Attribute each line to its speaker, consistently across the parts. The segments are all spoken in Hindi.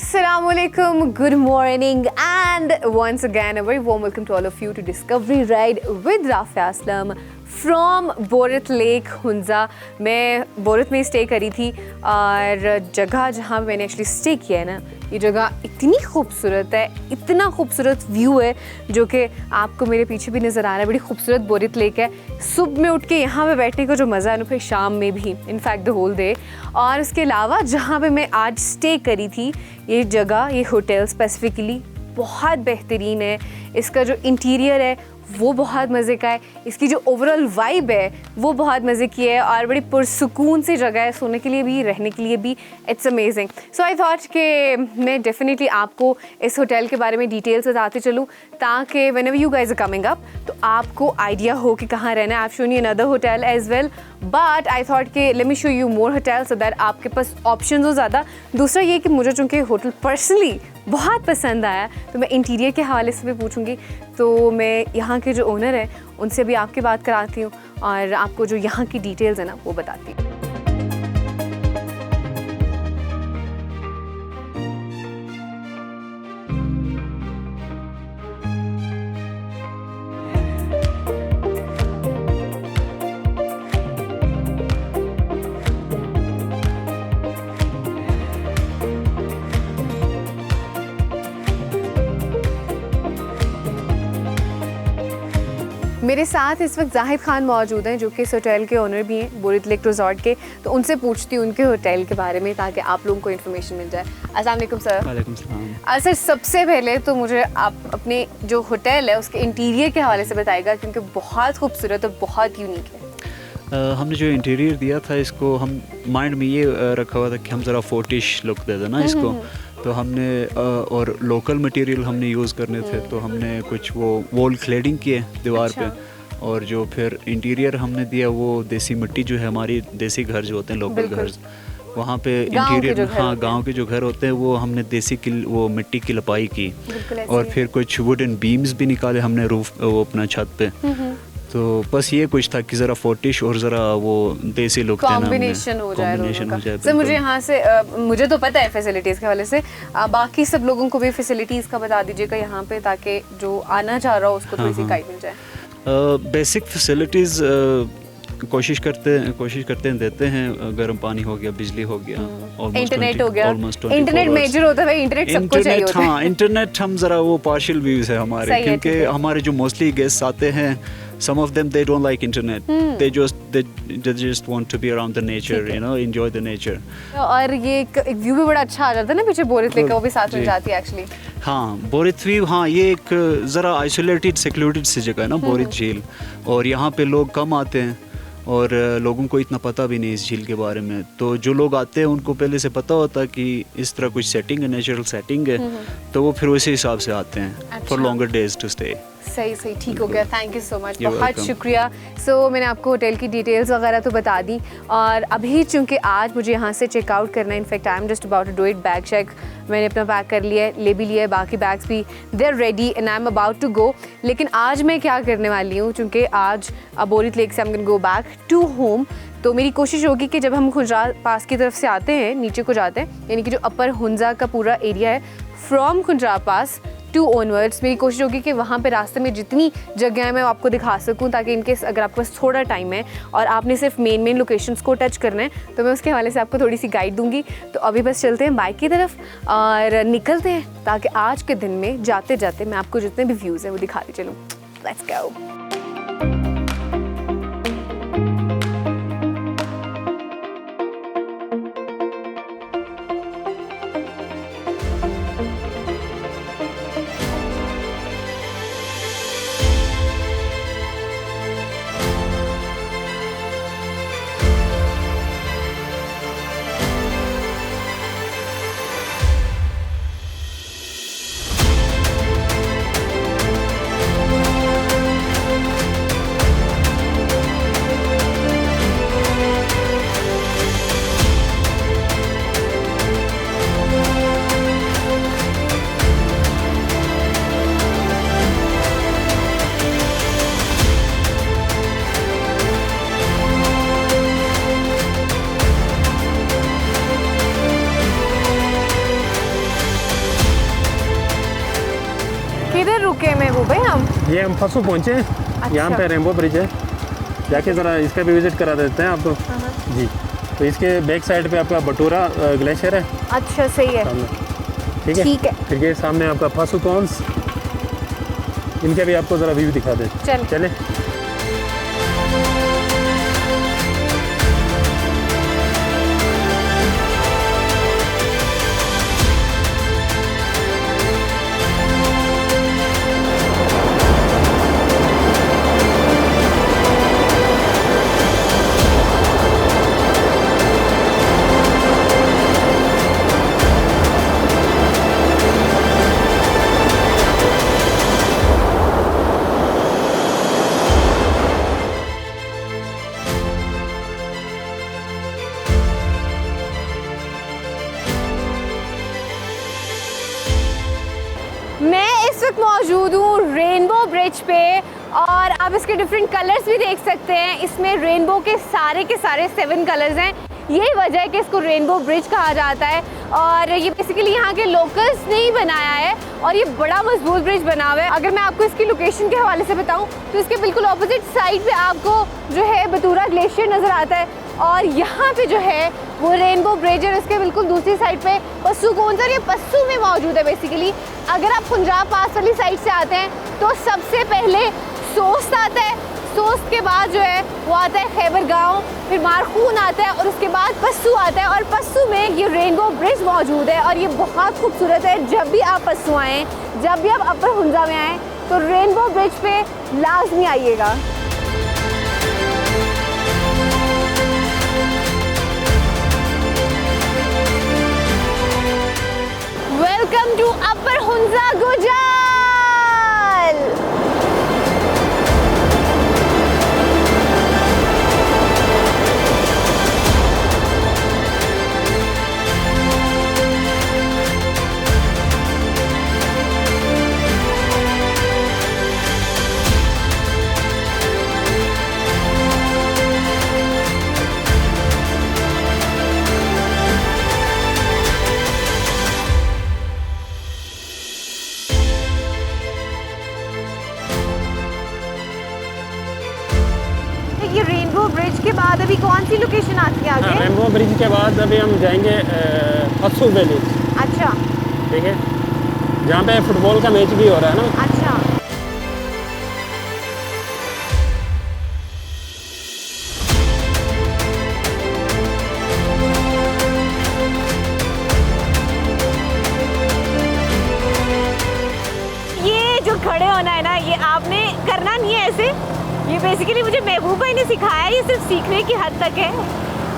Speaker 1: Assalamualaikum, good morning, and once again a very warm welcome to all of you to Discovery Ride with Rafia Aslam from Borith lake Hunza. मैं बोरत में स्टे करी थी और जगह जहाँ मैंने एक्चुअली स्टे किया है ना, ये जगह इतनी खूबसूरत है, इतना खूबसूरत व्यू है जो कि आपको मेरे पीछे भी नज़र आ रहा है। बड़ी खूबसूरत बोरत लेक है। सुबह में उठ के यहाँ पे बैठने का जो मज़ा है ना, फिर शाम में भी, इनफैक्ट द होल डे। और उसके अलावा जहाँ पे मैं आज स्टे करी थी, ये जगह, ये होटल स्पेसिफिकली बहुत बेहतरीन है। इसका जो इंटीरियर है वो बहुत मज़े का है, इसकी जो ओवरऑल वाइब है वो बहुत मज़े की है और बड़ी पुरसुकून सी जगह है, सोने के लिए भी, रहने के लिए भी। It's amazing. So I thought कि मैं डेफिनेटली आपको इस होटल के बारे में डिटेल्स बताते चलूँ ताकि whenever you guys are coming up तो आपको आइडिया हो कि कहाँ रहना है। I have shown you another hotel as well, but I thought कि let me show you more hotel so that आपके पास ऑप्शन हो ज़्यादा। दूसरा ये कि मुझे चूँकि होटल पर्सनली बहुत पसंद आया तो मैं इंटीरियर के हवाले से भी पूछूंगी। तो मैं यहाँ के जो ओनर हैं उनसे भी आपकी बात कराती हूँ और आपको जो यहाँ की डिटेल्स है ना वो बताती हूँ। मेरे साथ इस वक्त जाहिद खान मौजूद हैं जो कि इस होटल के ओनर भी हैं, बोरत लेक रिजॉर्ट के। तो उनसे पूछती हूँ उनके होटल के बारे में ताकि आप लोगों को इन्फॉर्मेशन मिल जाए। अस्सलाम वालेकुम सर।
Speaker 2: वालेकुम सलाम।
Speaker 1: सर, सबसे पहले तो मुझे आप अपने जो होटल है उसके इंटीरियर के हवाले से बताइएगा क्योंकि बहुत खूबसूरत और बहुत यूनिक है।
Speaker 2: हमने जो इंटीरियर दिया था इसको हम माइंड में ये रखा हुआ था कि हम ज़रा फोर्टिश लुक दे देना इसको। तो हमने और लोकल मटेरियल हमने यूज़ करने थे, तो हमने कुछ वो वॉल क्लेडिंग किए दीवार पे। और जो फिर इंटीरियर हमने दिया वो देसी मिट्टी, जो है हमारी देसी घर जो होते हैं लोकल घर, वहाँ पे इंटीरियर, हाँ गांव के जो घर होते हैं वो हमने देसी की वो मिट्टी की लपाई की। और फिर कुछ वुडन बीम्स भी निकाले हमने रूफ वो अपना छत पे। तो बस ये कुछ था कि ज़रा फोर्टिश और ज़रा वो देसी लुक देना,
Speaker 1: कॉम्बिनेशन हो जाए। सर मुझे यहाँ से मुझे तो पता है फैसिलिटीज़ के हवाले से, बाकी सब लोगों को भी फैसिलिटीज़ का बता दीजिएगा यहाँ पे ताकि जो आना चाह रहा हो उसको थोड़ी सी गाइड मिल जाए।
Speaker 2: बेसिक फैसिलिटीज़ कोशिश करते हैं देते हैं। गर्म पानी हो गया, बिजली हो गया,
Speaker 1: इंटरनेट हो गया। इंटरनेट मेजर होता है, इंटरनेट सबको चाहिए होता है।
Speaker 2: हाँ, इंटरनेट हम ज़रा वो पार्शियल व्यूज़ है हमारे, क्योंकि हमारे जो मोस्टली गेस्ट आते हैं, some of them they don't like internet. They just want to be around the nature, you know, enjoy the nature.
Speaker 1: और ये एक व्यू भी बड़ा अच्छा आ जाता है ना पीछे बोरत लेक का, वो भी साथ में जाती है एक्चुअली।
Speaker 2: हाँ, बोरत व्यू, हाँ ये एक ज़रा आइसोलेटेड सेक्लूडेड सी जगह है ना बोरत झील, और यहाँ पे लोग कम आते हैं और लोगों को इतना पता भी नहीं इस झील के बारे में। तो जो लोग आते हैं उनको पहले से पता होता है कि इस तरह कुछ सेटिंग है, नेचुरल सेटिंग है, तो वो फिर उसी हिसाब से आते हैं for longer days to stay.
Speaker 1: सही ठीक हो गया। थैंक यू सो मच, बहुत शुक्रिया। सो मैंने आपको होटल की डिटेल्स वगैरह तो बता दी और अभी चूँकि आज मुझे यहाँ से चेकआउट करना है, in fact I am just about to do it. Bag check मैंने अपना पैक कर लिया है, ले भी लिया है, बाकी बैग्स भी they are ready and I am about to go. लेकिन आज मैं क्या करने वाली हूँ, चूँकि आज बोरत लेक से I am going to go back to home, तो मेरी कोशिश होगी कि जब हम खुंजा पास की तरफ से आते हैं, नीचे को जाते हैं, यानी कि जो अपर हुंजा का पूरा एरिया है फ्रॉम खुंजा पास टू ऑनवर्ड्स, मेरी कोशिश होगी कि वहाँ पे रास्ते में जितनी जगह है मैं आपको दिखा सकूँ, ताकि इनकेस अगर आपके पास थोड़ा टाइम है और आपने सिर्फ मेन लोकेशंस को टच करना है तो मैं उसके हवाले से आपको थोड़ी सी गाइड दूंगी। तो अभी बस चलते हैं बाइक की तरफ और निकलते हैं ताकि आज के दिन में जाते जाते मैं आपको जितने भी व्यूज़ हैं वो दिखाती चलूँ। Let's go.
Speaker 3: ये हम फसू पहुँचे हैं।
Speaker 1: अच्छा।
Speaker 3: यहाँ पे रेनबो ब्रिज है, जाके ज़रा इसका भी विज़िट करा देते हैं आपको। जी, तो इसके बैक साइड पे आपका बटूरा ग्लेशियर है
Speaker 1: अच्छा सही है।
Speaker 3: सामने, ठीक है।
Speaker 1: ठीक है।
Speaker 3: फिर ये सामने आपका फसू कॉन्स, इनके भी आपको ज़रा व्यू दिखा दे। चले।
Speaker 1: मैं इस वक्त मौजूद हूँ रेनबो ब्रिज पे और आप इसके डिफरेंट कलर्स भी देख सकते हैं। इसमें रेनबो के सारे 7 कलर्स हैं। यही वजह है कि इसको रेनबो ब्रिज कहा जाता है और ये बेसिकली यहाँ के लोकल्स ने ही बनाया है और ये बड़ा मजबूत ब्रिज बना हुआ है। अगर मैं आपको इसकी लोकेशन के हवाले से बताऊँ तो इसके बिल्कुल ऑपोजिट साइड पे आपको जो है बतूरा ग्लेशियर नज़र आता है और यहाँ पे जो है वो रेनबो ब्रिज है। इसके बिल्कुल दूसरी साइड पे पस्सू कौंस, ये पस्सू में मौजूद है। बेसिकली अगर आप पंजाब पास वाली साइड से आते हैं तो सबसे पहले सोस्त आता है, सोस्त के बाद जो है वो आता है खैबर गांव, फिर मारखून आता है और उसके बाद पस्सू आता है और पस्सू में ये रेनबो ब्रिज मौजूद है और ये बहुत खूबसूरत है। जब भी आप पस्सू आएँ, जब भी आप अपर हुंजा में आएँ तो रेनबो ब्रिज पे लाजमी आइएगा। वेलकम टू अपर हुंजा गुजराल। ये रेनबो ब्रिज के बाद अभी कौन सी लोकेशन आती है आगे?
Speaker 3: रेनबो ब्रिज के बाद अभी हम जाएंगे पस्सू वैली।
Speaker 1: अच्छा
Speaker 3: ठीक है, जहाँ पे फुटबॉल का मैच भी हो रहा है ना।
Speaker 1: अच्छा। ये जो खड़े होना है ना, ये आपने करना नहीं है ऐसे। ये बेसिकली मुझे महबूब भाई ने सिखाया, ये सिर्फ सीखने की हद तक है,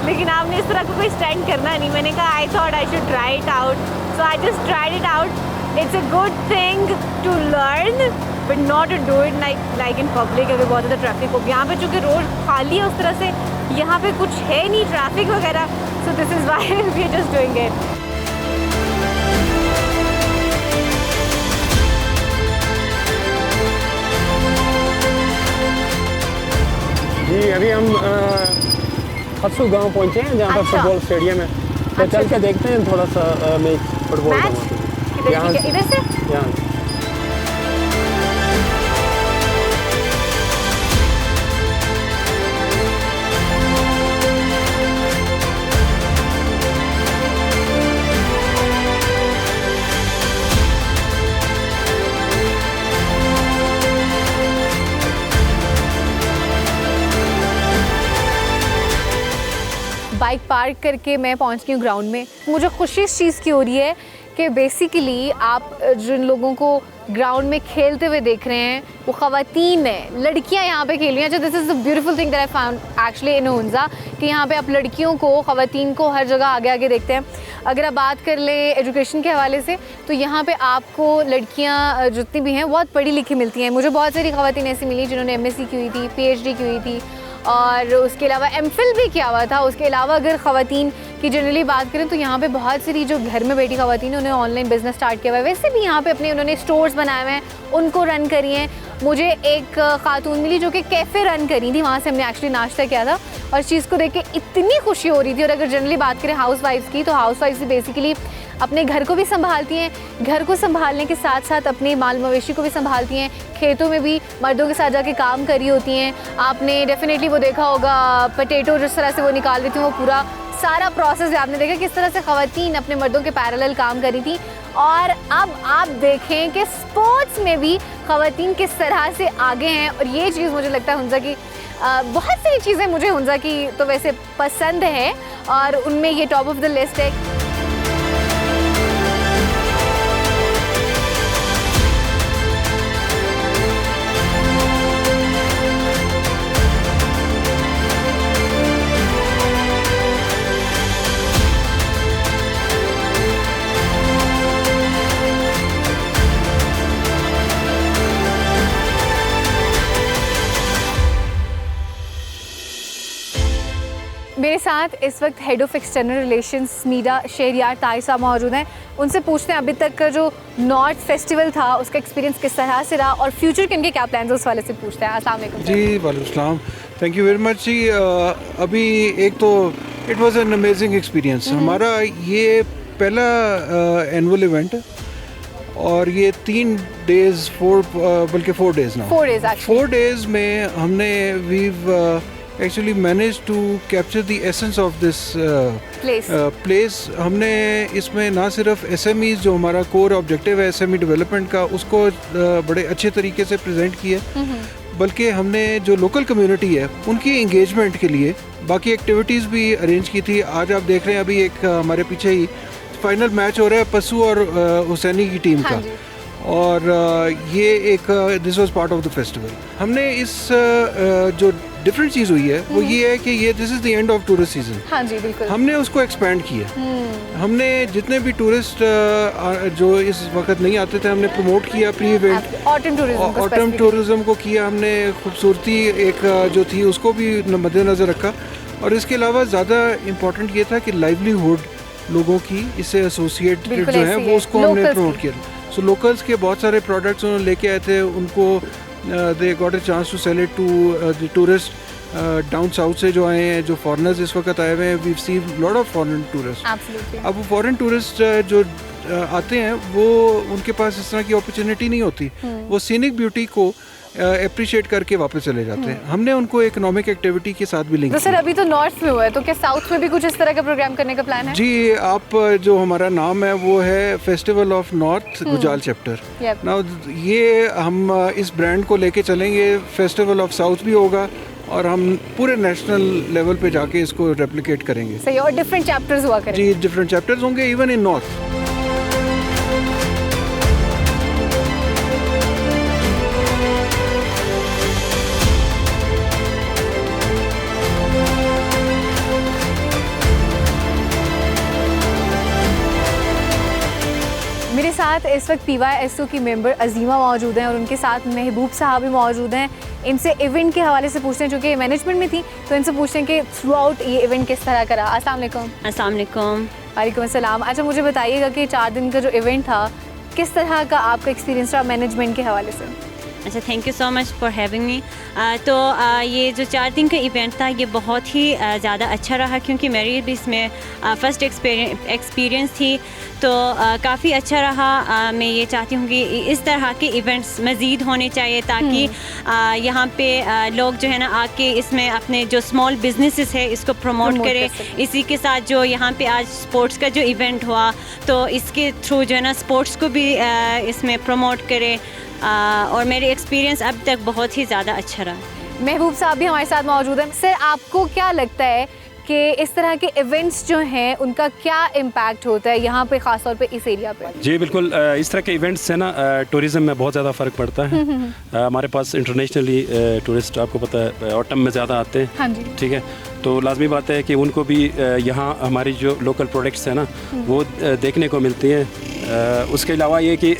Speaker 1: लेकिन आपने इस तरह को कोई स्टैंड करना नहीं। मैंने कहा I thought I should try it out, so I just tried it out. It's a good thing to learn but not to do it like in public. अगर बहुत ज़्यादा ट्रैफिक हो, यहाँ पे चूँकि रोड खाली है उस तरह से, यहाँ पे कुछ है नहीं ट्रैफिक वगैरह, so this is why we are just doing it.
Speaker 3: जी, अभी हम पस्सू गांव पहुंचे हैं जहाँ पर
Speaker 1: अच्छा।
Speaker 3: फुटबॉल स्टेडियम है। तो
Speaker 1: अच्छा,
Speaker 3: चल के देखते हैं थोड़ा सा मैच फुटबॉल का।
Speaker 1: मैच
Speaker 3: यहाँ
Speaker 1: इधर से
Speaker 3: यहाँ
Speaker 1: बाइक पार्क करके मैं पहुंच गई हूँ ग्राउंड में। मुझे खुशी इस चीज़ की हो रही है कि बेसिकली आप जिन लोगों को ग्राउंड में खेलते हुए देख रहे हैं वो ख़वातीन हैं, लड़कियां यहाँ पे खेल रही हैं। अच्छा, this is the beautiful thing that I found actually in Hunza कि यहाँ पे आप लड़कियों को, ख़वातीन को हर जगह आगे आगे देखते हैं। अगर आप बात कर लें एजुकेशन के हवाले से तो यहाँ पे आपको लड़कियाँ जितनी भी हैं बहुत पढ़ी लिखी मिलती हैं। मुझे बहुत सारी ख़वातीन ऐसी मिली जिन्होंने MSc की हुई थी, PhD की हुई थी और उसके अलावा MPhil भी किया हुआ था। उसके अलावा अगर ख़वातीन की जनरली बात करें तो यहाँ पे बहुत सारी जो घर में बैठी ख़वातीन उन्होंने ऑनलाइन बिज़नेस स्टार्ट किया हुआ है। वैसे भी यहाँ पे अपने उन्होंने स्टोर्स बनाए हुए हैं, उनको रन करी हैं। मुझे एक ख़ातून मिली जो कि कैफ़े रन करी थी, वहाँ से हमने एक्चुअली नाश्ता किया था। और इस चीज़ को देख के इतनी खुशी हो रही थी। और अगर जनरली बात करें हाउस वाइफ्स की, तो हाउस वाइफ्स बेसिकली अपने घर को भी संभालती हैं, घर को संभालने के साथ साथ अपने माल मवेशी को भी संभालती हैं, खेतों में भी मर्दों के साथ जाके काम कर रही होती हैं। आपने डेफिनेटली वो देखा होगा पोटैटो जिस तरह से वो निकाल रही थी, वो पूरा सारा प्रोसेस आपने देखा किस तरह से ख़वातीन अपने मर्दों के पैरेलल काम कर रही थी। और अब आप देखें कि स्पोर्ट्स में भी ख़वातीन किस तरह से आगे हैं। और ये चीज़ मुझे लगता है हुंजा की बहुत सारी चीज़ें मुझे हुंजा की तो वैसे पसंद है और उनमें ये टॉप ऑफ द लिस्ट है। मेरे साथ इस वक्त head of external relations Mida Shahryar Tahir Sahab मौजूद हैं। उनसे पूछते हैं अभी तक का जो नॉर्थ फेस्टिवल था उसका एक्सपीरियंस किस तरह से रहा और फ्यूचर के इनके क्या प्लान है उस वाले से पूछते हैं। अस्सलाम वालेकुम
Speaker 4: जी, वालेकुम सलाम, थैंक यू वेरी मच जी। अभी एक तो it was an amazing experience. हमारा ये पहला एनुअल इवेंट और ये 3 डेज़ बल्कि 4 डेज़ ना 4 डेज़ में हमने we've actually manage to capture the essence of this place. हमने इसमें ना सिर्फ एसएमईज जो हमारा कोर ऑब्जेक्टिव है एसएमई डेवलपमेंट का उसको बड़े अच्छे तरीके से प्रेजेंट किया, बल्कि हमने जो लोकल कम्युनिटी है उनकी इंगेजमेंट के लिए बाकी एक्टिविटीज़ भी अरेंज की थी। आज आप देख रहे हैं अभी एक हमारे पीछे ही फाइनल मैच हो रहा है पसू और हुसैनी की टीम का, और ये एक this was part of the festival. हमने इस जो डिफरेंट चीज़ हुई है वो ये है कि ये this is the end of tourist season.
Speaker 1: हाँ जी बिल्कुल।
Speaker 4: हमने उसको एक्सपेंड किया। हमने जितने भी टूरिस्ट जो इस वक्त नहीं आते थे हमने प्रमोट किया प्री इवेंट। ऑटम टूरिज्म को किया हमने, खूबसूरती एक जो थी उसको भी मद्देनज़र रखा। और इसके अलावा ज़्यादा इम्पोर्टेंट ये था कि लाइवलीहुड लोगों की इससे एसोसिएटेड जो है वो उसको हमने प्रमोट किया। सो लोकल्स के बहुत सारे प्रोडक्ट्स उन्होंने लेके आए थे, उनको they got a chance to sell it to the tourist down south से जो आए हैं, जो फॉरेनर्स इस वक्त आए हुए हैं। We see lot of foreign tourist. अब वो फॉरेन टूरिस्ट जो आते हैं वो उनके पास इस तरह की अपॉर्चुनिटी नहीं होती, वो सीनिक ब्यूटी को अप्रिशिएट करके वापस चले जाते हैं। हमने उनको इकोनॉमिक एक्टिविटी के साथ भी लिंक
Speaker 1: किया। सर अभी तो नॉर्थ में हुआ है, तो क्या साउथ में भी कुछ इस तरह का प्रोग्राम करने का प्लान है?
Speaker 4: जी, आप जो हमारा नाम है वो है festival of north Gojal chapter. Now ये हम इस ब्रांड को लेके चलेंगे, फेस्टिवल ऑफ साउथ भी होगा और हम पूरे नेशनल लेवल पे जाके इसको रेप्लिकेट करेंगे।
Speaker 1: सही, और डिफरेंट चैप्टर्स हुआ करेंगे।
Speaker 4: जी, डिफरेंट चैप्टर्स होंगे इवन इन नॉर्थ।
Speaker 1: मेरे साथ इस वक्त PYSO की मेंबर अजीमा मौजूद हैं और उनके साथ महबूब साहब भी मौजूद हैं। इनसे इवेंट के हवाले से पूछते हैं, जो कि मैनेजमेंट में थी, तो इनसे पूछते हैं कि थ्रू आउट ये इवेंट किस तरह का रहा। अस्सलाम वालेकुम।
Speaker 5: अस्सलाम वालेकुम।
Speaker 1: वालेकुम अस्सलाम। अच्छा, मुझे बताइएगा कि 4 दिन का जो इवेंट था किस तरह का आपका एक्सपीरियंस रहा मैनेजमेंट के हवाले से?
Speaker 5: अच्छा, thank you so much for having me. तो ये जो 4 दिन का इवेंट था ये बहुत ही ज़्यादा अच्छा रहा, क्योंकि मेरी भी इसमें फ़र्स्ट एक्सपीरियंस थी, तो काफ़ी अच्छा रहा। मैं ये चाहती हूँ कि इस तरह के इवेंट्स मज़ीद होने चाहिए, ताकि यहाँ पे लोग जो है ना आके इसमें अपने जो स्मॉल बिजनेसेस है इसको प्रमोट करें। इसी के साथ जो यहाँ पे आज स्पोर्ट्स का जो इवेंट हुआ, तो इसके थ्रू जो है ना स्पोर्ट्स को भी इसमें प्रमोट करें। और मेरे एक्सपीरियंस अब तक बहुत ही ज़्यादा अच्छा रहा।
Speaker 1: महबूब साहब भी हमारे साथ मौजूद हैं। सर, आपको क्या लगता है कि इस तरह के इवेंट्स जो हैं उनका क्या इम्पैक्ट होता है यहाँ पे, ख़ास तौर पे इस एरिया पे?
Speaker 6: जी बिल्कुल, इस तरह के इवेंट्स से ना टूरिज़म में बहुत ज़्यादा फ़र्क पड़ता है। हमारे पास इंटरनेशनली टूरिस्ट आपको पता है ऑटम में ज़्यादा आते हैं।
Speaker 1: हाँ जी,
Speaker 6: ठीक है, तो लाजमी बात है कि उनको भी यहाँ हमारी जो लोकल प्रोडक्ट्स हैं ना वो देखने को मिलती हैं। उसके अलावा ये कि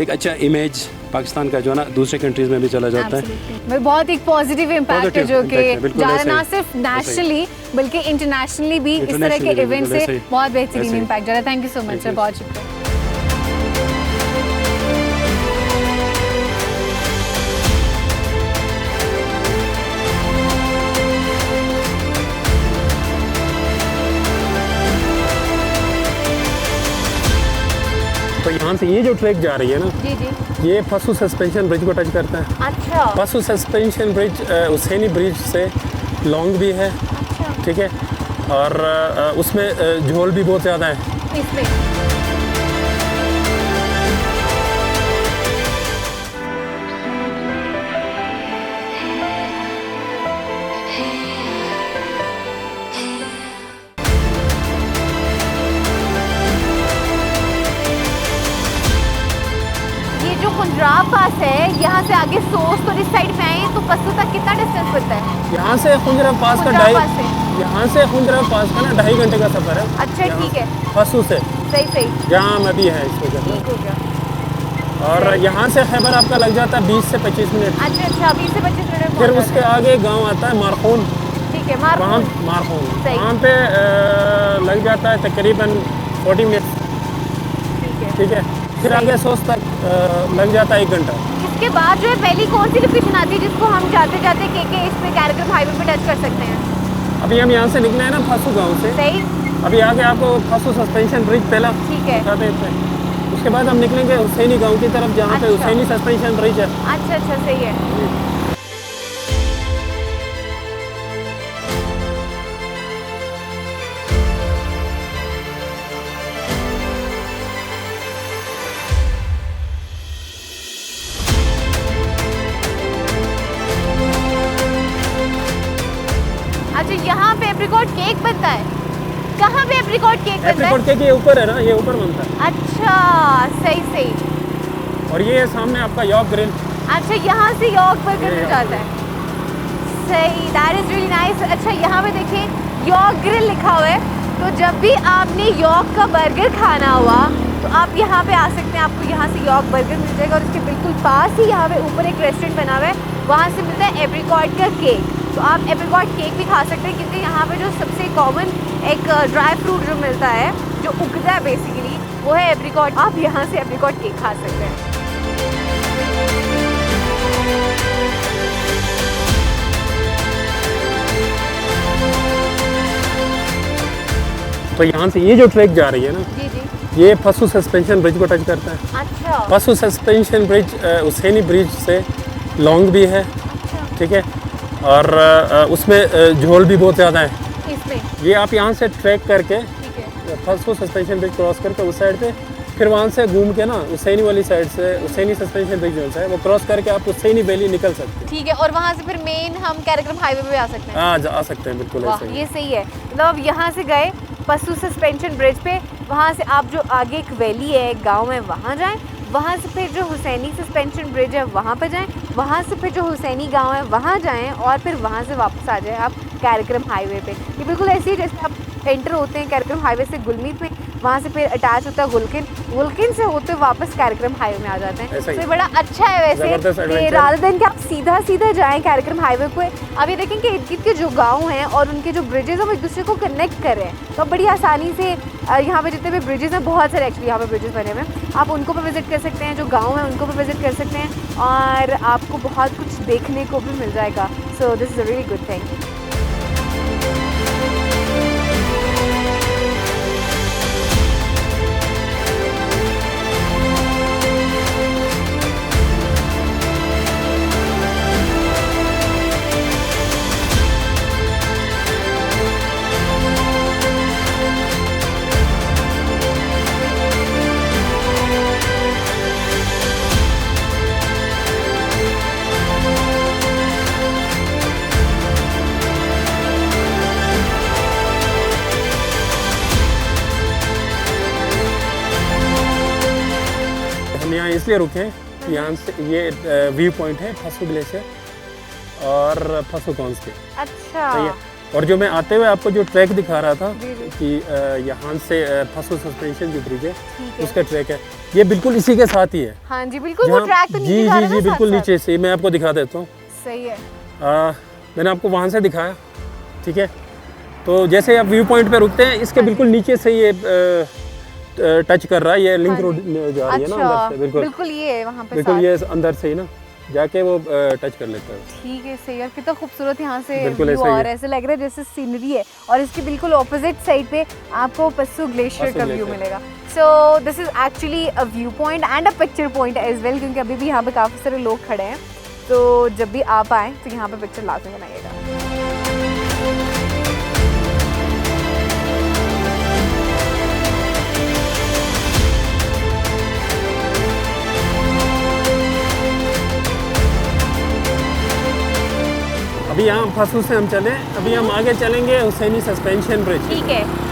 Speaker 6: एक अच्छा इमेज पाकिस्तान का जो है ना दूसरे कंट्रीज़ में भी चला जाता है।
Speaker 1: बहुत एक पॉजिटिव इम्पैक्ट है जो कि ना सिर्फ नेशनली बल्कि इंटरनेशनली भी इस तरह के इवेंट से बहुत बेहतरीन इम्पैक्ट जा रहा है। Thank you so much sir, बहुत शुक्रिया।
Speaker 3: से ये जो ट्रैक जा रही है ना,
Speaker 1: जी जी।
Speaker 3: ये फसू सस्पेंशन ब्रिज को टच करता है।
Speaker 1: अच्छा
Speaker 3: फसू सस्पेंशन ब्रिज हुसैनी ब्रिज से लॉन्ग भी है,
Speaker 1: अच्छा।
Speaker 3: ठीक है, और उसमें झोल भी बहुत ज़्यादा है।
Speaker 1: इसमें ये जो खुंजराव पास है, यहाँ से आगे सोस तो इस साइड में आए तो पस्सू तक कितना डिस्टेंस बनता है?
Speaker 3: यहाँ से खुंजराव पास का
Speaker 1: खुंजराव पास से?
Speaker 3: यहाँ से खुंजराव पास का ना 2.5 घंटे का सफ़र है।
Speaker 1: अच्छा ठीक है,
Speaker 3: फसू से
Speaker 1: सही सही,
Speaker 3: जहाँ नदी है इस वजह
Speaker 1: ठीक हो गया।
Speaker 3: से, और यहाँ से खैबर आपका लग जाता है 20 से 25 मिनट।
Speaker 1: अच्छा अच्छा, 20 से 25 मिनट में
Speaker 3: फिर
Speaker 1: पहुंच
Speaker 3: उसके
Speaker 1: जाते
Speaker 3: आगे गांव आता है मारखून,
Speaker 1: हैं। ठीक है,
Speaker 3: वहाँ
Speaker 1: मारखून।
Speaker 3: मारखून
Speaker 1: सही।
Speaker 3: वहाँ पे लग जाता है तकरीबन 40 मिनट,
Speaker 1: ठीक है।
Speaker 3: ठीक है। फिर आगे सोस तक लग जाता है 1 घंटा।
Speaker 1: इसके बाद जो है पहली कौन सी लोकेशन आती है जिसको हम जाते जाते के इस पे कार्यक्रम हाईवे पे टच कर सकते हैं?
Speaker 3: अभी हम यहाँ से निकले हैं ना फसू गांव से,
Speaker 1: सही,
Speaker 3: अभी आगे आपको फसू सस्पेंशन ब्रिज पहला
Speaker 1: ठीक है।
Speaker 3: बता देते हैं। उसके बाद हम निकलेंगे हुसैनी गांव की तरफ, जहाँ पे
Speaker 1: अच्छा।
Speaker 3: हुसैनी सस्पेंशन ब्रिज है।
Speaker 1: अच्छा अच्छा, सही है। अच्छा, यहाँ पे एप्रिकॉट केक बनता है? कहाँ पे एप्रिकॉट केक बनता है?
Speaker 3: एप्रिकॉट केक ये ऊपर है ना, ये ऊपर बनता है।
Speaker 1: अच्छा, सही सही।
Speaker 3: और ये सामने आपका यॉर्क ग्रिल।
Speaker 1: अच्छा, यहाँ से यॉर्क बर्गर
Speaker 3: ये
Speaker 1: मिल
Speaker 3: यॉर्क
Speaker 1: जाता है। सही, दैट इज रियली नाइस। अच्छा, यहाँ पे देखिए यॉर्क ग्रिल लिखा हुआ है, तो जब भी आपने यॉर्क का बर्गर खाना हुआ तो आप यहाँ पे आ सकते हैं, आपको यहाँ से यॉर्क बर्गर मिल जाएगा। और इसके बिल्कुल पास ही यहाँ पे ऊपर एक रेस्टोरेंट बना हुआ है, वहाँ से मिलता है एप्रिकॉट का केक। तो आप एप्रिकॉट केक भी खा सकते हैं, क्योंकि यहाँ पे जो सबसे कॉमन एक ड्राई फ्रूट जो मिलता है, जो उगता है बेसिकली, वो है एप्रिकॉट। आप यहाँ से एप्रिकॉट केक खा सकते हैं।
Speaker 3: तो यहाँ से ये जो ट्रैक जा रही है ना,
Speaker 1: जी जी।
Speaker 3: ये फसू सस्पेंशन ब्रिज को टच करता है।
Speaker 1: अच्छा
Speaker 3: फसू सस्पेंशन ब्रिज हुसैनी ब्रिज से लॉन्ग भी है,
Speaker 1: अच्छा,
Speaker 3: ठीक है, और उसमें झोल भी बहुत ज़्यादा है।
Speaker 1: इसमें
Speaker 3: ये आप यहाँ से ट्रैक करके
Speaker 1: ठीक है।
Speaker 3: फसू सस्पेंशन ब्रिज क्रॉस करके उस साइड पे, फिर वहाँ से घूम के ना हुसैनी वाली साइड से, हुसैनी सस्पेंशन ब्रिज जो है वो क्रॉस करके आप हुसैनी वैली निकल सकते हैं।
Speaker 1: ठीक है, और वहाँ से फिर मेन हम कार्यक्रम हाईवे पे आ सकते हैं।
Speaker 3: हाँ, जा सकते हैं, बिल्कुल
Speaker 1: वाह,
Speaker 3: ऐसे ही।
Speaker 1: ये सही है। मतलब अब यहाँ से गए पशु सस्पेंशन ब्रिज पे, वहाँ से आप जो आगे एक वैली है, एक गांव है, वहाँ जाएं। वहाँ से फिर जो हुसैनी सस्पेंशन ब्रिज है वहाँ पे जाएं। वहाँ से फिर जो हुसैनी गांव है वहाँ जाएं, और फिर वहाँ से वापस आ जाएं आप कार्यक्रम हाईवे पे। ये बिल्कुल ऐसे ही जैसे आप एंटर होते हैं कार्यक्रम हाईवे से गुलमीत में, वहाँ से फिर अटैच होता है गुलकिन, गुलकिन से होते वापस कार्यक्रम हाईवे में आ जाते हैं।
Speaker 3: ऐसा ही।
Speaker 1: तो ये बड़ा अच्छा है
Speaker 3: जबरदस्त
Speaker 1: वैसे,
Speaker 3: adventure।
Speaker 1: रादर देन कि आप सीधा सीधा जाएं कार्यक्रम हाईवे पे। अब ये देखें कि इर्द गिर्द के जो गाँव हैं और उनके जो ब्रिजेज हैं वो एक दूसरे को कनेक्ट कर रहे हैं, तो आप बड़ी आसानी से यहाँ पे जितने भी ब्रिजेज हैं, बहुत सारे एक्चुअली यहाँ पे ब्रिजेज बने हुए हैं, आप उनको भी विजिट कर सकते हैं, जो गाँव है उनको भी विजिट कर सकते हैं, और आपको बहुत कुछ देखने को भी मिल जाएगा। सो this is a really good thing.
Speaker 3: हम यहाँ इसलिए रुके हैं कि यहाँ से ये व्यू पॉइंट है फसू ग्लेशियर और फसू कॉन्स के,
Speaker 1: अच्छा,
Speaker 3: सही है। और जो मैं आते हुए आपको जो ट्रैक दिखा रहा था
Speaker 1: जी, जी।
Speaker 3: कि यहाँ से फसू सस्पेंशन जो ब्रिज है
Speaker 1: ठीक है।
Speaker 3: उसका ट्रैक है, ये बिल्कुल इसी के साथ ही है।
Speaker 1: हाँ जी, बिल्कुल वो
Speaker 3: जहाँ-
Speaker 1: ट्रैक तो नीचे
Speaker 3: जी
Speaker 1: जा रहा
Speaker 3: जी
Speaker 1: है
Speaker 3: जी
Speaker 1: ना
Speaker 3: बिल्कुल
Speaker 1: साथ-साथ।
Speaker 3: नीचे से, मैं आपको दिखा देता हूँ।
Speaker 1: सही है।
Speaker 3: मैंने आपको वहाँ से दिखाया, ठीक है। तो जैसे आप व्यू पॉइंट पे रुकते हैं, इसके बिल्कुल नीचे से ये टच कर रहा है, ये लिंक
Speaker 1: हाँ
Speaker 3: रोड
Speaker 1: जी।
Speaker 3: जा रही है ना
Speaker 1: अच्छा,
Speaker 3: अंदर से, बिल्कुल
Speaker 1: बिल्कुल ये है वहाँ पे
Speaker 3: बिल्कुल
Speaker 1: साथ।
Speaker 3: ये अंदर से ही ना जाके वो टच कर लेता है।
Speaker 1: ठीक है, सही है। कितना खूबसूरत यहाँ से
Speaker 3: बिल्कुल
Speaker 1: व्यू,
Speaker 3: ऐसा ही
Speaker 1: और
Speaker 3: है।
Speaker 1: ऐसे लग रहा है जैसे सीनरी है, और इसके बिल्कुल ऑपोजिट साइड पे आपको पस्सू ग्लेशियर
Speaker 3: पस्सू
Speaker 1: का व्यू
Speaker 3: ग्लेशियर।
Speaker 1: मिलेगा। So this is actually a view point and a picture point as well, क्योंकि अभी भी यहाँ पे काफ़ी सारे लोग खड़े हैं, तो जब भी आप आएँ तो यहाँ पे पिक्चर लाजमी बनाइएगा।
Speaker 3: अभी यहाँ फसू से हम चले, अभी हम आगे चलेंगे हुसैनी सस्पेंशन ब्रिज।
Speaker 1: ठीक है।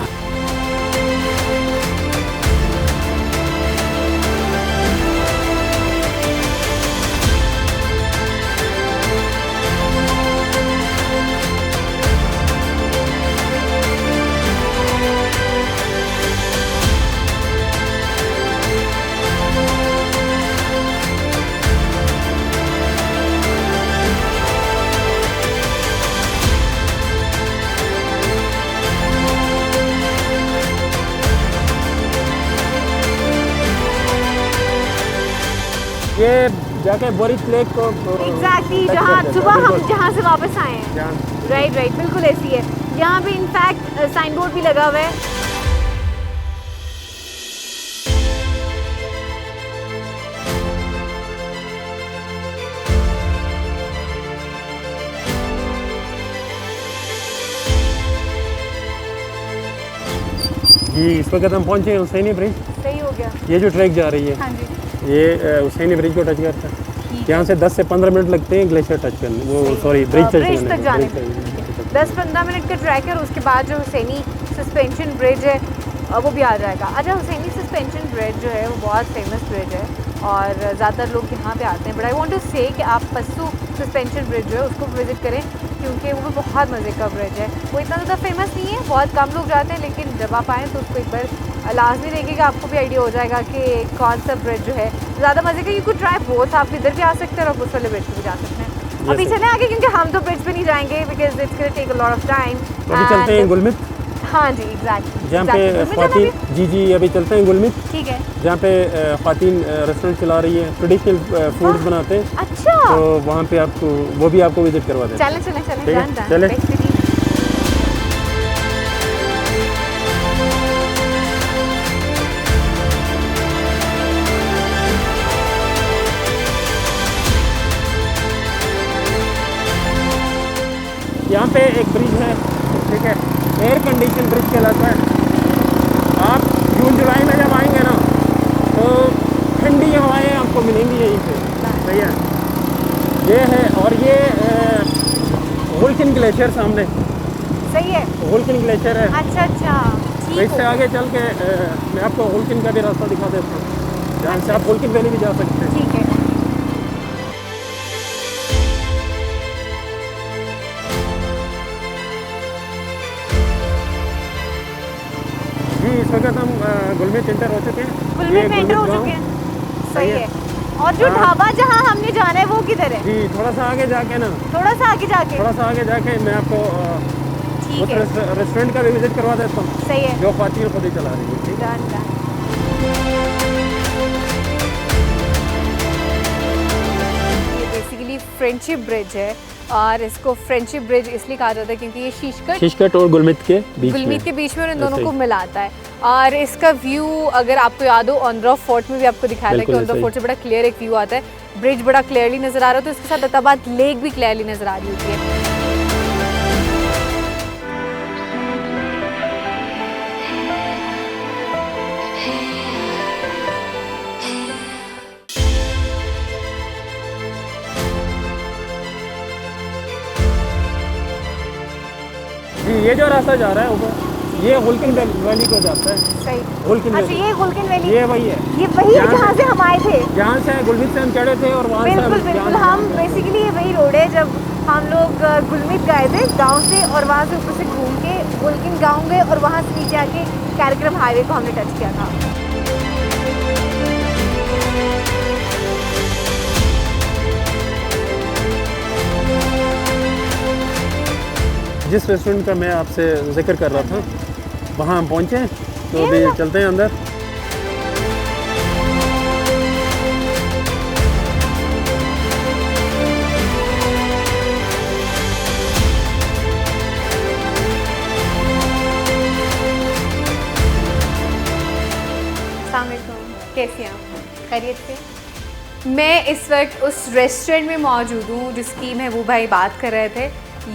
Speaker 3: ये जाके बोरिस लेक को
Speaker 1: एग्जैक्टली
Speaker 3: touch
Speaker 1: जहाँ
Speaker 3: कर देता है,
Speaker 1: सुबह हम
Speaker 3: बिल्कुल।
Speaker 1: जहाँ से वापस आए हैं।
Speaker 3: जहाँ-
Speaker 1: राइट राइट, बिल्कुल ऐसी है। यहाँ पे इनफैक्ट साइन बोर्ड भी लगा हुआ है।
Speaker 3: जी इस वक्त हम पहुँचे हैं हुसैनी ब्रिज।
Speaker 1: सही हो गया।
Speaker 3: ये जो ट्रैक जा रही है
Speaker 1: हाँ जी।
Speaker 3: ये हुसैनी ब्रिज को टच करता है। यहाँ से 10 से 15 मिनट लगते हैं ग्लेशियर टच करने, वो
Speaker 1: सही।
Speaker 3: सॉरी ब्रिज टच
Speaker 1: ब्रिज
Speaker 3: करने
Speaker 1: तक जाने
Speaker 3: ब्रिज
Speaker 1: में।
Speaker 3: तक।
Speaker 1: 10-15 मिनट का ट्रैक है और उसके बाद जो हुसैनी सस्पेंशन ब्रिज है वो भी आ जाएगा। अच्छा, हुसैनी सस्पेंशन ब्रिज जो है वो बहुत फेमस ब्रिज है और ज़्यादातर लोग यहाँ पे आते हैं, बट आई वांट टू से कि आप पस्सू सस्पेंशन ब्रिज जो है उसको विज़िट करें, क्योंकि वो भी बहुत मज़े का ब्रिज है। वो इतना ज़्यादा फेमस नहीं है, बहुत कम लोग जाते हैं, लेकिन जब आप आएँ तो उसको एक बार लाजमी देखिएगा, आपको भी आइडिया हो जाएगा कि कौन सा ब्रिज जो है ज़्यादा मज़े का। यू कुड ट्राई बोथ, आप इधर भी आ सकते हैं और उस वाले ब्रिज पे भी जा सकते हैं। अभी चलें आगे, क्योंकि हम तो ब्रिज पे नहीं जाएंगे because it's gonna take a lot of time.
Speaker 3: अभी चलते हैं गुलमित,
Speaker 1: हाँ जी, एग्जैक्टली।
Speaker 3: जहाँ पे ख्वातीन, जी अभी चलते हैं गुलमित,
Speaker 1: ठीक है।
Speaker 3: जहाँ पे ख्वातीन रेस्टोरेंट चला रही है, ट्रेडिशनल फूड्स बनाते हैं,
Speaker 1: अच्छा,
Speaker 3: तो वहाँ पे आपको वो भी आपको विजिट करवा दें।
Speaker 1: चलें चलें चलें,
Speaker 3: ठीक है,
Speaker 1: डन डन,
Speaker 3: चलें।
Speaker 1: बेहतरीन।
Speaker 3: यहाँ पे एक ब्रिज है, ठीक है, एयर कंडीशन ब्रिज कहलाता है। आप जून जुलाई में जब आएंगे ना तो ठंडी हवाएं आपको मिलेंगी यहीं पे, सही है। ये है, और ये वोल्केन ग्लेशियर सामने,
Speaker 1: सही है।
Speaker 3: वोल्केन ग्लेशियर है।
Speaker 1: अच्छा अच्छा,
Speaker 3: तो
Speaker 1: ठीक
Speaker 3: इससे
Speaker 1: हो।
Speaker 3: आगे चल के मैं आपको वोल्केन का भी रास्ता दिखा देता हूँ, जहाँ से आप वोल्केन वैली भी जा सकते हैं।
Speaker 1: ठीक है।
Speaker 3: जी इस वक्त हम गुलमित एंटर हो चुके हैं।
Speaker 1: गुलमित
Speaker 3: ये
Speaker 1: में एंटर हो
Speaker 3: गाँव।
Speaker 1: चुके हैं, सही है। और जो
Speaker 3: हाँ।
Speaker 1: ढाबा जहाँ हमने जाना है वो किधर है?
Speaker 3: जी थोड़ा सा आगे जाके ना,
Speaker 1: थोड़ा सा आगे जाके।
Speaker 3: थोड़ा सा आगे जाके मैं आपको
Speaker 1: ठीक
Speaker 3: उस
Speaker 1: है,
Speaker 3: रेस्टोरेंट का भी विजिट करवा देता हूँ,
Speaker 1: सही है।
Speaker 3: जो ख्वातीन खुद ही चला रही है। ठीक है,
Speaker 1: डन डन। ये बेसिकली फ्रेंडशिप ब्रिज है और इसको फ्रेंडशिप ब्रिज इसलिए कहा जाता है क्योंकि ये
Speaker 3: शीशकट और गुलमित के बीच
Speaker 1: गुलमीत के बीच में और इन दोनों
Speaker 3: ऐसे
Speaker 1: को
Speaker 3: ही।
Speaker 1: मिलाता है। और इसका व्यू अगर आपको याद हो, ऑनड्रॉ फोर्ट में भी आपको दिखाया था कि
Speaker 3: बिल्कुल
Speaker 1: ऑनड्रॉ
Speaker 3: ऐसे
Speaker 1: फोर्ट से बड़ा क्लियर एक व्यू आता है, ब्रिज बड़ा क्लियरली नजर आ रहा है, तो इसके साथ अताबाद लेक भी क्लियरली नजर आ रही होती है।
Speaker 3: जी ये जो रास्ता जा रहा है ऊपर, ये वोल्केन वैली को जाता है।
Speaker 1: सही।
Speaker 3: वोल्केन
Speaker 1: अच्छा,
Speaker 3: वैली,
Speaker 1: ये गुलकिन वैली,
Speaker 3: ये वही है
Speaker 1: ये वही है
Speaker 3: जहाँ
Speaker 1: जहाँ से हम आए थे।
Speaker 3: जहाँ से गुलमित से हम चढ़े थे और वहाँ से
Speaker 1: बिल्कुल बिल्कुल, हम बेसिकली ये वही रोड है जब हम लोग गुलमीत गए थे गांव से, और वहाँ से ऊपर से घूम के गुलकिन गाँव गए और वहाँ से नीचे आके कार्यक्रम हाईवे को हमने टच किया था।
Speaker 3: जिस रेस्टोरेंट का मैं आपसे जिक्र कर रहा था वहाँ हम पहुँचे, तो अभी चलते हैं अंदर।
Speaker 1: खैरियत से? मैं इस वक्त उस रेस्टोरेंट में मौजूद हूँ जिसकी महबूब भाई बात कर रहे थे।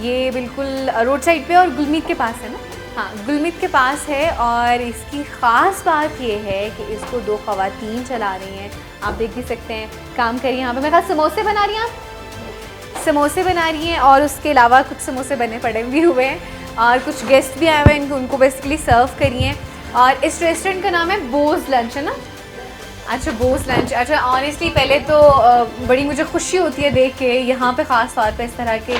Speaker 1: ये बिल्कुल रोड साइड पे और गुलमीत के पास है ना? हाँ, गुलमीत के पास है। और इसकी ख़ास बात ये है कि इसको 2 ख़वातीन चला रही हैं। आप देख भी सकते हैं, काम करिए यहाँ पे। मेरे ख्याल समोसे बना रही हैं आप? समोसे बना रही हैं, और उसके अलावा कुछ समोसे बने पड़े भी हुए हैं, और कुछ गेस्ट भी आए हुए हैं, उनको बेसिकली सर्व करी हैं। और इस रेस्टोरेंट का नाम है बोज लंच, है ना? अच्छा, बोस लंच। अच्छा, ऑनेस्टली पहले तो बड़ी मुझे खुशी होती है देख के यहाँ पे ख़ास तौर पे इस तरह के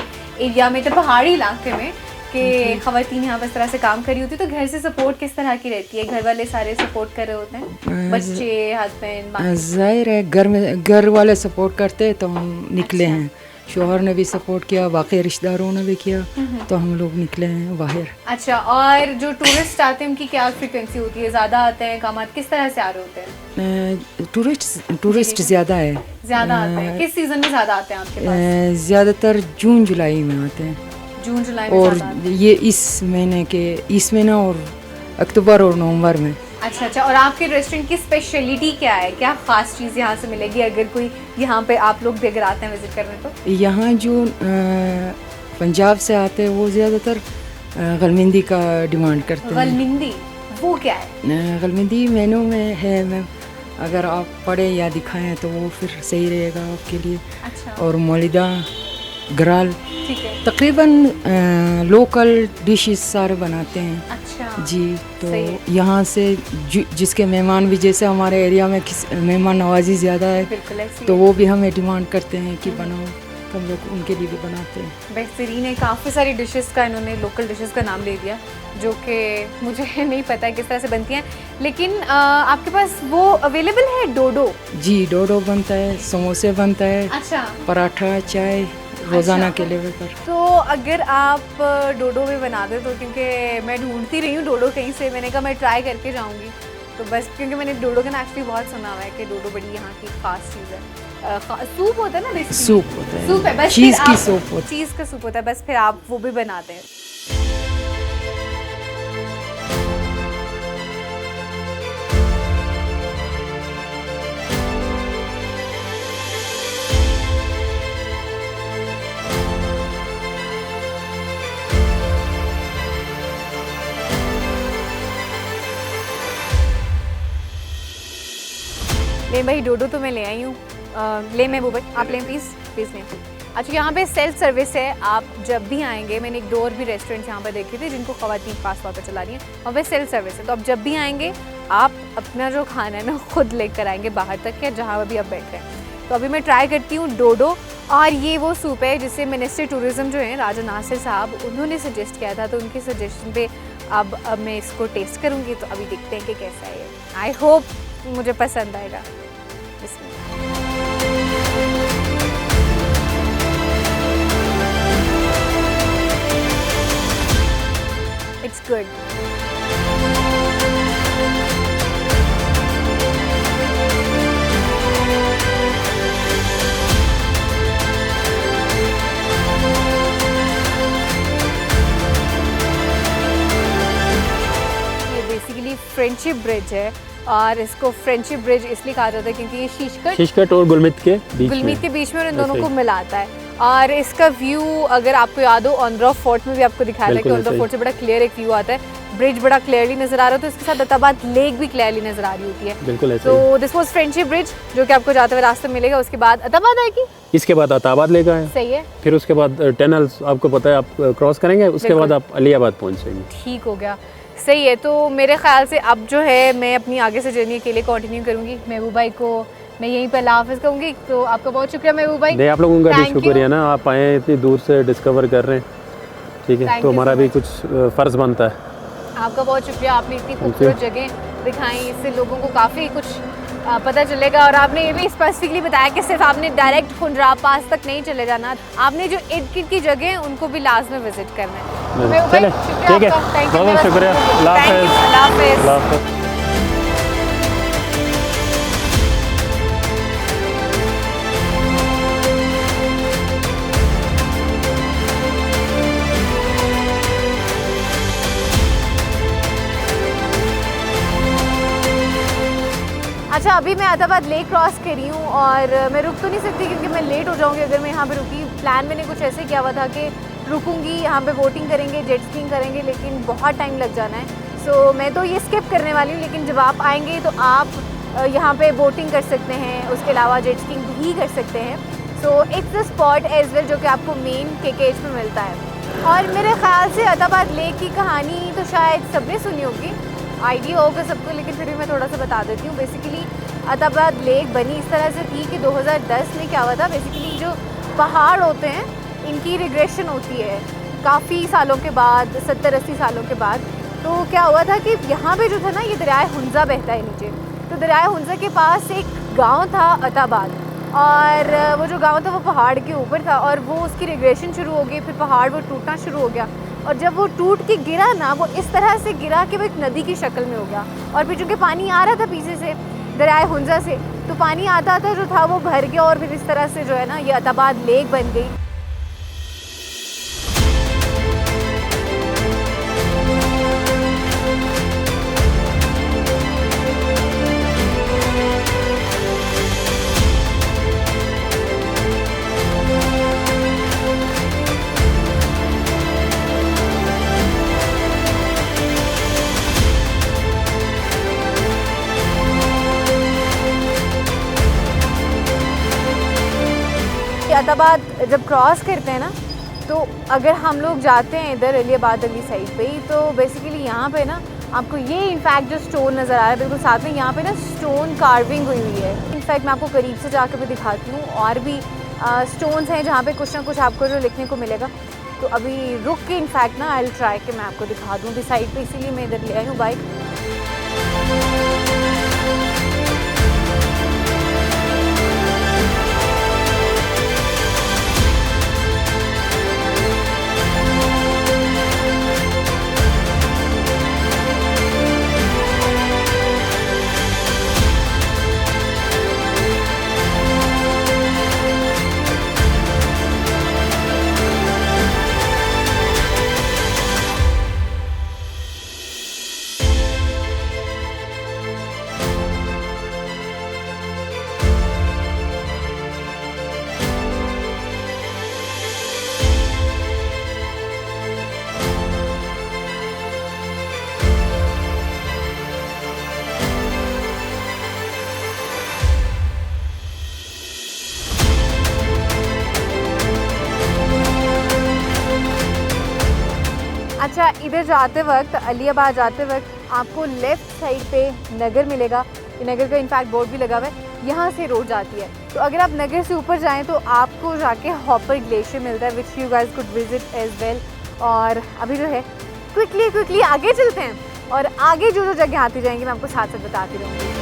Speaker 1: एरिया में, तो पहाड़ी इलाके में, कि ख़वातीन यहाँ पर इस तरह से काम कर रही होती है। तो घर से सपोर्ट किस तरह की रहती है? घर वाले सारे सपोर्ट कर रहे होते हैं, बच्चे, हस्बैंड?
Speaker 7: जाहिर है घर में घर वाले सपोर्ट करते हैं तो हम निकले हैं। शोहर ने भी सपोर्ट किया, बाकी रिश्तेदारों ने भी किया, तो हम लोग निकले हैं बाहर।
Speaker 1: अच्छा, और जो टूरिस्ट आते हैं उनकी क्या फ्रीक्वेंसी होती है? ज़्यादा आते हैं, कम आते, किस तरह से आ रहे होते हैं?
Speaker 7: टूरिस्ट ज़्यादा है।
Speaker 1: ज़्यादा आते हैं? किस सीज़न में ज़्यादा आते हैं आपके पास?
Speaker 7: ज़्यादातर जून जुलाई में आते हैं।
Speaker 1: जून जुलाई में
Speaker 7: और
Speaker 1: ज़्यादा आते हैं।
Speaker 7: ये इस महीना और अक्टूबर और नवंबर में।
Speaker 1: अच्छा, और आपके रेस्टोरेंट की स्पेशलिटी क्या है? क्या ख़ास चीज़ यहाँ से मिलेगी अगर कोई यहाँ पे आप लोग भी अगर आते हैं विज़िट करने तो?
Speaker 7: यहाँ जो पंजाब से आते हैं वो ज़्यादातर गलमिंदी का डिमांड करते हैं।
Speaker 1: गलमिंदी वो क्या है?
Speaker 7: गलमिंदी मेनू में है मैम, अगर आप पढ़ें या दिखाएं तो वो फिर सही रहेगा आपके लिए।
Speaker 1: अच्छा,
Speaker 7: और मौलिदा, गराल,
Speaker 1: ठीक है।
Speaker 7: तकरीबन लोकल डिशेस सारे बनाते हैं।
Speaker 1: अच्छा
Speaker 7: जी,
Speaker 1: सही
Speaker 7: तो यहाँ से जिसके मेहमान भी, जैसे हमारे एरिया में मेहमान नवाजी ज़्यादा है,
Speaker 1: बिल्कुल ऐसी
Speaker 7: तो वो भी हमें डिमांड करते हैं कि बनाओ, तो हम लोग उनके लिए भी बनाते हैं।
Speaker 1: बेहतरीन है। काफ़ी सारी डिशेस का इन्होंने लोकल डिशेस का नाम ले दिया जो कि मुझे नहीं पता है किस तरह से बनती हैं, लेकिन आपके पास वो अवेलेबल है डोडो?
Speaker 7: जी, डोडो बनता है, समोसे बनता है,
Speaker 1: अच्छा,
Speaker 7: पराठा, चाय रोज़ाना के लेवल पर।
Speaker 1: तो अगर आप डोडो भी बना दे तो, क्योंकि मैं ढूंढती रही हूँ डोडो कहीं से, मैंने कहा मैं ट्राई करके जाऊँगी, तो बस क्योंकि मैंने डोडो का ना एक्चुअली बहुत सुना हुआ है कि डोडो बड़ी यहाँ की ख़ास चीज़ है। सूप होता है ना बेसिकली?
Speaker 7: सूप होता है,
Speaker 1: सूप है बस,
Speaker 7: चीज़ की सूप होती है।
Speaker 1: चीज़ का सूप होता है बस, फिर आप वो भी बनाते हैं? ले भाई, डोडो तो मैं ले आई हूँ। ले मैं भाई, आप लें प्लीज़ लें। अच्छा, यहाँ पे सेल्फ सर्विस है, आप जब भी आएंगे, मैंने 1-2 और भी रेस्टोरेंट्स यहाँ पर देखे थे जिनको ख़वातीन खास तौर पर चला रही हैं, वहाँ पे सेल्फ सर्विस है। तो आप जब भी आएंगे, आप अपना जो खाना है ना खुद लेकर आएंगे बाहर तक, या जहाँ भी आप बैठ रहे हैं। तो अभी मैं ट्राई करती हूँ डोडो, और ये वो सूप है जिसे मिनिस्टर टूरिज़्म जो है राजा नासिर साहब, उन्होंने सजेस्ट किया था, तो उनके सजेशन पे अब मैं इसको टेस्ट करूँगी। तो अभी देखते हैं कि कैसा है। आई होप मुझे पसंद आएगा। It's good. ये बेसिकली फ्रेंडशिप ब्रिज है, और इसको फ्रेंडशिप ब्रिज इसलिए कहा जाता है क्योंकि ये
Speaker 6: शीशकट और गुलमित के बीच में
Speaker 1: और इन दोनों को मिलाता है। और इसका व्यू अगर आपको याद हो, ऑनड्रॉ फोर्ट में भी आपको दिखाया था कि ऑनड्रॉ फोर्ट से बड़ा क्लियर एक व्यू आता है, ब्रिज बड़ा क्लियरली नजर आ रहा है, तो इसके साथ दत्ताबाद लेक भी क्लियरली नजर आ रही होती है।
Speaker 6: बिल्कुल ऐसे
Speaker 1: तो दिस वाज फ्रेंडशिप ब्रिज, जो कि आपको जाते हुए रास्ते में मिलेगा। उसके बाद अताबाद आएगी,
Speaker 6: इसके बाद अताबाद लेगा है,
Speaker 1: सही है।
Speaker 6: फिर उसके बाद टनल्स आपको पता है, आप क्रॉस करेंगे, उसके बाद आप अलियाबाद पहुंचेंगे।
Speaker 1: ठीक हो गया, सही है। तो मेरे ख्याल से अब जो है मैं अपनी आगे से जर्नी के लिए कंटिन्यू करूँगी। महबूब भाई को मैं यहीं पर अल्लाह हाफ़िज़ कहूँगी। तो आपका बहुत शुक्रिया महबूब भाई।
Speaker 6: नहीं, आप लोगों का भी शुक्रिया ना, आप आए इतनी दूर से डिस्कवर कर रहे हैं, ठीक है, तो हमारा भी कुछ फ़र्ज़ बनता है।
Speaker 1: आपका बहुत शुक्रिया, आपने इतनी खूबसूरत जगह दिखाई, इससे लोगों को काफ़ी कुछ पता चलेगा। और आपने ये भी स्पेसिफिकली बताया कि सिर्फ आपने डायरेक्ट खुंडरा पास तक नहीं चले जाना, आपने जो इर्द गिर्द की जगह हैं उनको भी लाजमी विजिट करना है।
Speaker 6: चले, ठीक है, बहुत बहुत शुक्रिया, अल्लाह हाफ़िज़।
Speaker 1: अच्छा, अभी मैं अहमदाबाद लेक क्रॉस कर रही हूँ और मैं रुक तो नहीं सकती क्योंकि मैं लेट हो जाऊँगी अगर मैं यहाँ पे रुकी। प्लान मैंने कुछ ऐसे किया हुआ था कि रुकूँगी, यहाँ पे बोटिंग करेंगे, जेट स्कीइंग करेंगे, लेकिन बहुत टाइम लग जाना है। सो मैं तो ये स्किप करने वाली हूँ, लेकिन जब आप आएंगे तो आप यहाँ पे बोटिंग कर सकते हैं, उसके अलावा जेट स्कीइंग भी कर सकते हैं। So it's the spot as well जो कि आपको मेन केकेज में मिलता है। और मेरे ख्याल से अहमदाबाद लेक की कहानी तो शायद सबने सुनी होगी, आइडिया होगा सबको, लेकिन फिर भी मैं थोड़ा सा बता देती हूँ। बेसिकली अहमदाबाद लेक बनी इस तरह से थी कि 2010 में क्या हुआ था, बेसिकली जो पहाड़ होते हैं इनकी रिग्रेशन होती है काफ़ी सालों के बाद, 70-80 सालों के बाद। तो क्या हुआ था कि यहाँ पे जो था ना, ये दरियाए हुंजा बहता है नीचे, तो दरियाए हुंजा के पास एक गांव था अहमदाबाद, और वो जो गांव था वो पहाड़ के ऊपर था, और वो उसकी रिग्रेशन शुरू हो गई, फिर पहाड़ वो टूटना शुरू हो गया, और जब वो टूट के गिरा ना, वो इस तरह से गिरा कि वो एक नदी की शक्ल में हो गया। और फिर चूँकि पानी आ रहा था पीछे से दरियाए हुंजा से, तो पानी आता आता जो था वो भर गया, और फिर इस तरह से जो है ना ये अहमदाबाद लेक बन गई। अहमदाबाद जब क्रॉस करते हैं ना, तो अगर हम लोग जाते हैं इधर अलीबाद अली साइड पे ही, तो बेसिकली यहाँ पे ना आपको ये इनफैक्ट जो स्टोन नज़र आ रहा है बिल्कुल साथ में, यहाँ पे ना स्टोन कार्विंग हुई हुई है। इनफैक्ट मैं आपको करीब से जाकर भी दिखाती हूँ, और भी स्टोन्स हैं जहाँ पे कुछ ना कुछ आपको जो लिखने को मिलेगा। तो अभी रुक के इनफैक्ट ना आई विल ट्राई कि मैं आपको दिखा दूँ भी साइड पर, इसीलिए मैं इधर ले आई हूँ बाइक। अच्छा, इधर जाते वक्त, अलीबाद जाते वक्त आपको लेफ़्ट साइड पे नगर मिलेगा। ये नगर का इनफैक्ट बोर्ड भी लगा हुआ है, यहाँ से रोड जाती है। तो अगर आप नगर से ऊपर जाएं तो आपको जाके हॉपर ग्लेशियर मिलता है, which you guys could visit as well. और अभी जो है क्विकली आगे चलते हैं, और आगे जो जगह आती जाएंगी मैं आपको साथ साथ बताती रहूँगी।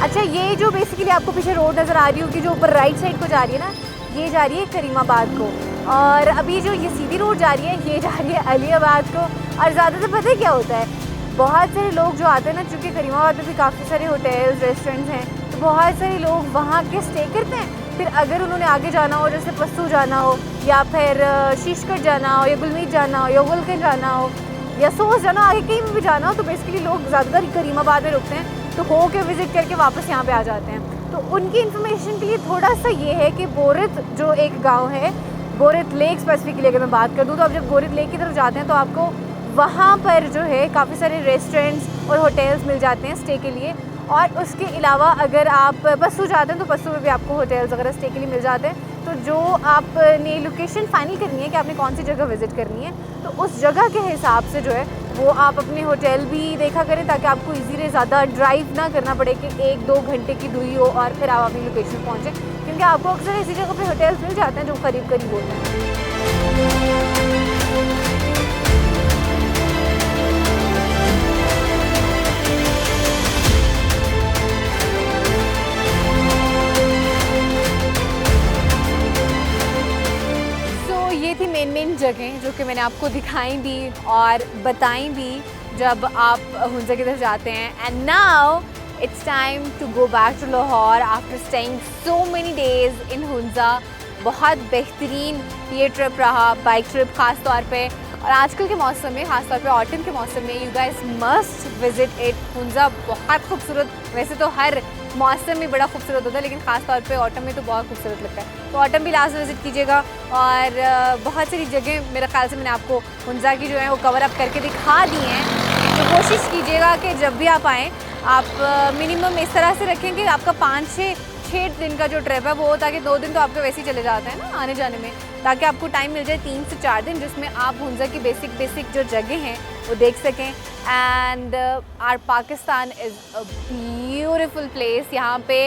Speaker 1: अच्छा, ये जो बेसिकली आपको पीछे रोड नज़र आ रही होगी जो ऊपर राइट साइड को जा रही है ना, ये जा रही है करीमाबाद को, और अभी जो ये सीधी रोड जा रही है ये जा रही है अलीबाद को। और ज़्यादातर पता है क्या होता है, बहुत सारे लोग जो आते हैं ना, चूँकि करीमाबाद में भी काफ़ी सारे होटल्स रेस्टोरेंट्स हैं, तो बहुत सारे लोग वहाँ के स्टे करते हैं। फिर अगर उन्होंने आगे जाना हो, जैसे पस्सू जाना हो, या फिर शीशगढ़ जाना हो, या गुलमीत जाना हो, या गुलकंद जाना हो, या सोस जाना हो, आगे कहीं भी जाना हो, तो बेसिकली लोग ज़्यादातर करीमाबाद में रुकते हैं, तो हो के विज़िट करके वापस यहाँ पे आ जाते हैं। तो उनकी इन्फॉर्मेशन के लिए थोड़ा सा ये है कि बोरित जो एक गांव है, बोरित लेक स्पेसिफिकली अगर मैं बात कर दूँ, तो आप जब बोरित लेक की तरफ जाते हैं तो आपको वहाँ पर जो है काफ़ी सारे रेस्टोरेंट्स और होटल्स मिल जाते हैं स्टे के लिए। और उसके अलावा अगर आप पस्सू जाते हैं तो पस्सू में भी आपको होटल्स वगैरह स्टे के लिए मिल जाते हैं। तो जो आपने लोकेशन फाइनल करनी है कि आपने कौन सी जगह विज़िट करनी है, तो उस जगह के हिसाब से जो है वो आप अपने होटल भी देखा करें, ताकि आपको इजीली ज़्यादा ड्राइव ना करना पड़े कि 1-2 घंटे की दूरी हो और फिर आप अपनी लोकेशन पहुँचें, क्योंकि आपको अक्सर ऐसी जगह पे होटल्स मिल जाते हैं जो करीब करीब होते हैं। जगह जो कि मैंने आपको दिखाई भी और बताई भी जब आप हुंजा की तरफ जाते हैं। And now it's time to go back to Lahore after staying so many days in Hunza. बहुत बेहतरीन ये ट्रिप रहा, बाइक ट्रिप ख़ास तौर पे, और आजकल के मौसम में, ख़ास तौर पे ऑटम के मौसम में, you guys must visit it. Hunza बहुत खूबसूरत, वैसे तो हर मौसम में बड़ा खूबसूरत होता है, लेकिन ख़ास तौर पे ऑटम में तो बहुत खूबसूरत लगता है। तो ऑटम भी लास्ट विज़िट कीजिएगा। और बहुत सारी जगह मेरे ख्याल से मैंने आपको हुंजा की जो है वो कवर अप करके दिखा दी हैं। तो कोशिश कीजिएगा कि जब भी आप आएँ, आप मिनिमम इस तरह से रखें कि आपका 5-6 दिन का जो ट्रिप है वो, ताकि 2 दिन तो आपके वैसे ही चले जाते हैं ना आने जाने में, ताकि आपको टाइम मिल जाए 3 से 4 दिन, जिसमें आप हुंजा की बेसिक जो जगह हैं वो देख सकें। And our Pakistan is a beautiful place. यहाँ पे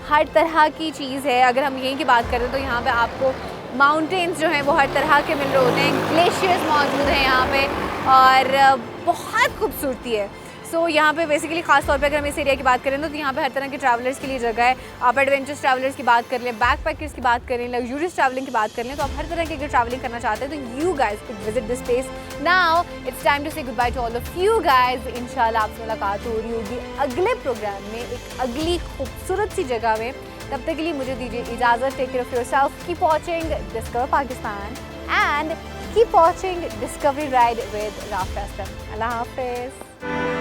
Speaker 1: हर तरह की चीज़ है। अगर हम यहीं की बात करें तो यहाँ पे आपको माउंटेन्स जो हैं वो हर तरह के मिल रहे होते हैं, ग्लेशियर्स मौजूद हैं यहाँ पे, और बहुत खूबसूरती है। सो यहाँ पे बेसिकली ख़ास तौर पे अगर हम इस एरिया की बात करें तो यहाँ पे हर तरह के ट्रैवलर्स के लिए जगह है। आप एडवेंचरस ट्रैवलर्स की बात कर लें, बैक पैकर्स की बात करें, लग्जूरियस ट्रैवलिंग की बात कर लें, तो आप हर तरह की अगर ट्रैवलिंग करना चाहते हैं तो you guys could visit this place. Now it's time to say goodbye to all of you guys. इंशाल्लाह आपसे मुलाकात हो रही होगी अगले प्रोग्राम में एक अगली खूबसूरत सी जगह में। तब तक के लिए मुझे दीजिए इजाज़त। Take care of yourself, keep watching discover Pakistan and keep watching discovery ride with Rafia Aslam. अल्लाह हाफिज़।